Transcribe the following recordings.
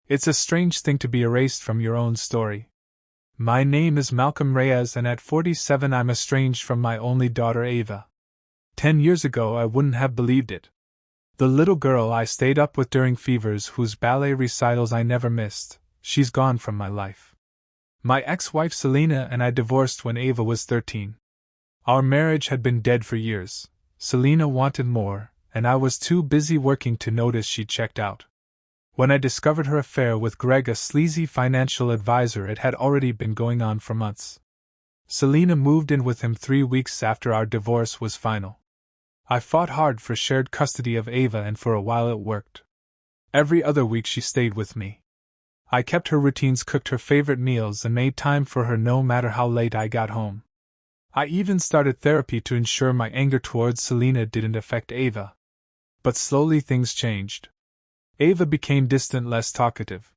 It's a strange thing to be erased from your own story. My name is Malcolm Reyes, and at 47 I'm estranged from my only daughter Ava. 10 years ago I wouldn't have believed it. The little girl I stayed up with during fevers, whose ballet recitals I never missed, she's gone from my life. My ex-wife Selena and I divorced when Ava was 13. Our marriage had been dead for years. Selena wanted more, and I was too busy working to notice she'd checked out. When I discovered her affair with Greg, a sleazy financial advisor, it had already been going on for months. Selena moved in with him 3 weeks after our divorce was final. I fought hard for shared custody of Ava, and for a while it worked. Every other week she stayed with me. I kept her routines, cooked her favorite meals, and made time for her no matter how late I got home. I even started therapy to ensure my anger towards Selena didn't affect Ava. But slowly things changed. Ava became distant, less talkative.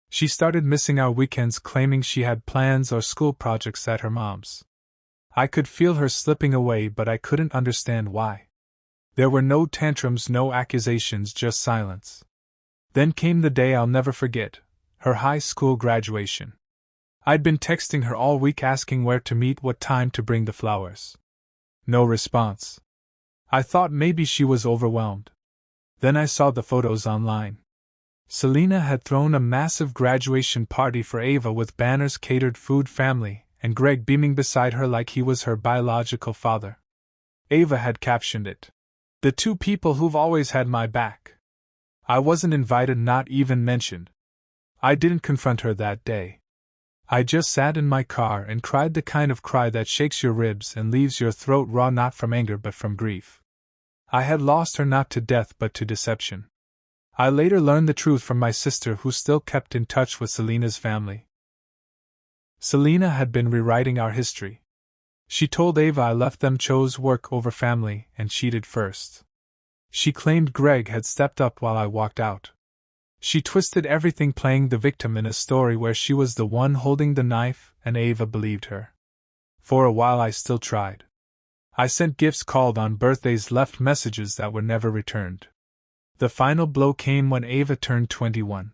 She started missing our weekends, claiming she had plans or school projects at her mom's. I could feel her slipping away, but I couldn't understand why. There were no tantrums, no accusations, just silence. Then came the day I'll never forget, her high school graduation. I'd been texting her all week asking where to meet, what time to bring the flowers. No response. I thought maybe she was overwhelmed. Then I saw the photos online. Selena had thrown a massive graduation party for Ava with banners, catered food, family, and Greg beaming beside her like he was her biological father. Ava had captioned it, "The two people who've always had my back." I wasn't invited, not even mentioned. I didn't confront her that day. I just sat in my car and cried, the kind of cry that shakes your ribs and leaves your throat raw, not from anger but from grief. I had lost her not to death but to deception. I later learned the truth from my sister, who still kept in touch with Selena's family. Selena had been rewriting our history. She told Ava I left them, chose work over family, and cheated first. She claimed Greg had stepped up while I walked out. She twisted everything, playing the victim in a story where she was the one holding the knife, and Ava believed her. For a while I still tried. I sent gifts, called on birthdays, left messages that were never returned. The final blow came when Ava turned 21.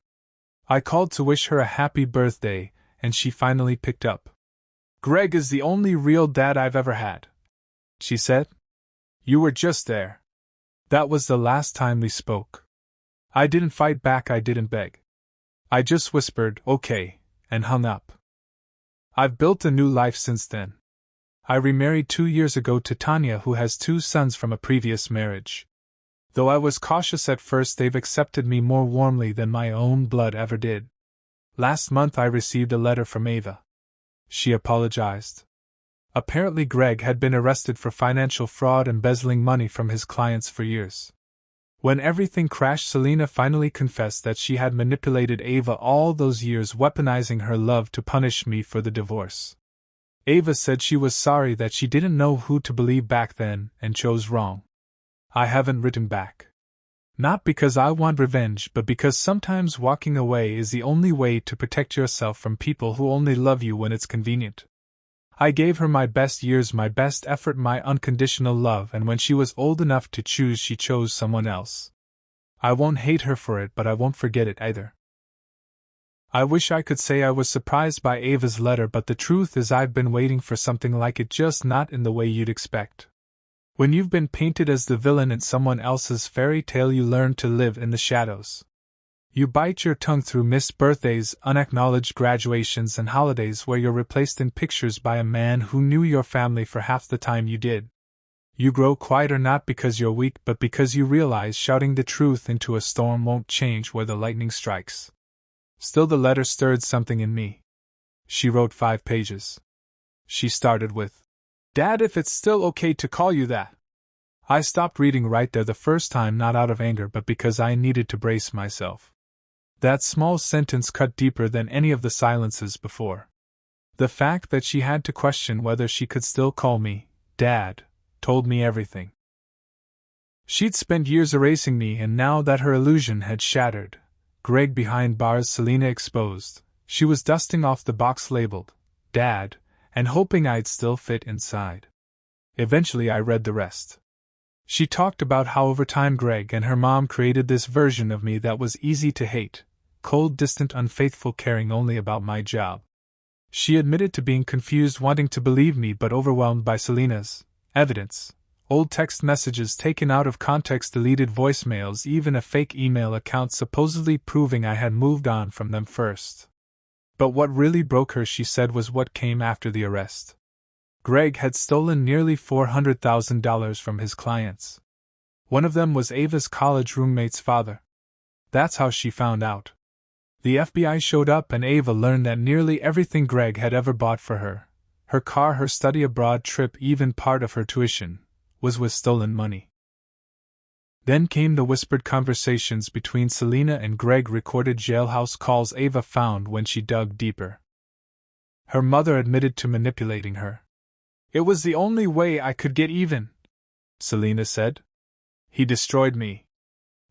I called to wish her a happy birthday, and she finally picked up. "Greg is the only real dad I've ever had," she said. "You were just there." That was the last time we spoke. I didn't fight back, I didn't beg. I just whispered, "Okay," and hung up. I've built a new life since then. I remarried 2 years ago to Tanya, who has 2 sons from a previous marriage. Though I was cautious at first, they've accepted me more warmly than my own blood ever did. Last month I received a letter from Ava. She apologized. Apparently Greg had been arrested for financial fraud, embezzling money from his clients for years. When everything crashed, Selena finally confessed that she had manipulated Ava all those years, weaponizing her love to punish me for the divorce. Ava said she was sorry that she didn't know who to believe back then and chose wrong. I haven't written back. Not because I want revenge, but because sometimes walking away is the only way to protect yourself from people who only love you when it's convenient. I gave her my best years, my best effort, my unconditional love, and when she was old enough to choose, she chose someone else. I won't hate her for it, but I won't forget it either. I wish I could say I was surprised by Ava's letter, but the truth is I've been waiting for something like it, just not in the way you'd expect. When you've been painted as the villain in someone else's fairy tale, you learn to live in the shadows. You bite your tongue through missed birthdays, unacknowledged graduations, and holidays where you're replaced in pictures by a man who knew your family for half the time you did. You grow quieter, not because you're weak, but because you realize shouting the truth into a storm won't change where the lightning strikes. Still, the letter stirred something in me. She wrote 5 pages. She started with, "Dad, if it's still okay to call you that." I stopped reading right there the first time, not out of anger, but because I needed to brace myself. That small sentence cut deeper than any of the silences before. The fact that she had to question whether she could still call me Dad told me everything. She'd spent years erasing me, and now that her illusion had shattered, Greg behind bars, Selena exposed, she was dusting off the box labeled Dad and hoping I'd still fit inside. Eventually I read the rest. She talked about how over time Greg and her mom created this version of me that was easy to hate, cold, distant, unfaithful, caring only about my job. She admitted to being confused, wanting to believe me, but overwhelmed by Selena's evidence. Old text messages taken out of context, deleted voicemails, even a fake email account supposedly proving I had moved on from them first. But what really broke her, she said, was what came after the arrest. Greg had stolen nearly $400,000 from his clients. One of them was Ava's college roommate's father. That's how she found out. The FBI showed up and Ava learned that nearly everything Greg had ever bought for her, her car, her study abroad trip, even part of her tuition, was with stolen money. Then came the whispered conversations between Selena and Greg, recorded jailhouse calls Ava found when she dug deeper. Her mother admitted to manipulating her. "It was the only way I could get even," Selena said. "He destroyed me.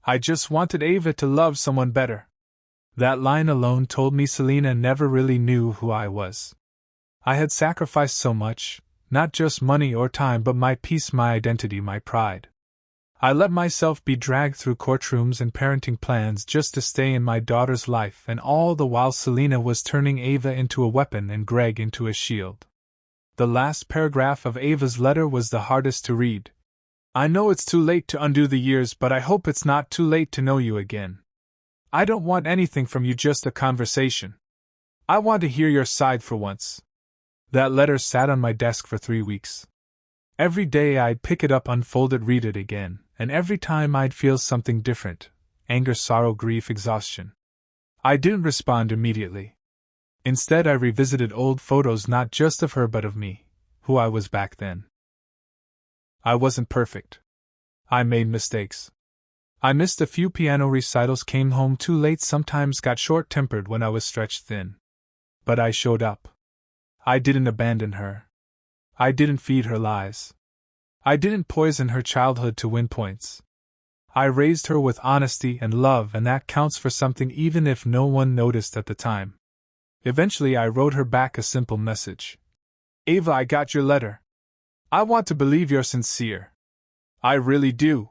I just wanted Ava to love someone better." That line alone told me Selena never really knew who I was. I had sacrificed so much, not just money or time, but my peace, my identity, my pride. I let myself be dragged through courtrooms and parenting plans just to stay in my daughter's life, and all the while Selena was turning Ava into a weapon and Greg into a shield. The last paragraph of Ava's letter was the hardest to read. "I know it's too late to undo the years, but I hope it's not too late to know you again. I don't want anything from you, just a conversation. I want to hear your side for once." That letter sat on my desk for 3 weeks. Every day I'd pick it up, unfold it, read it again, and every time I'd feel something different: anger, sorrow, grief, exhaustion. I didn't respond immediately. Instead, I revisited old photos, not just of her but of me, who I was back then. I wasn't perfect. I made mistakes. I missed a few piano recitals, came home too late, sometimes got short-tempered when I was stretched thin. But I showed up. I didn't abandon her. I didn't feed her lies. I didn't poison her childhood to win points. I raised her with honesty and love, and that counts for something even if no one noticed at the time. Eventually I wrote her back a simple message. "Ava, I got your letter. I want to believe you're sincere. I really do.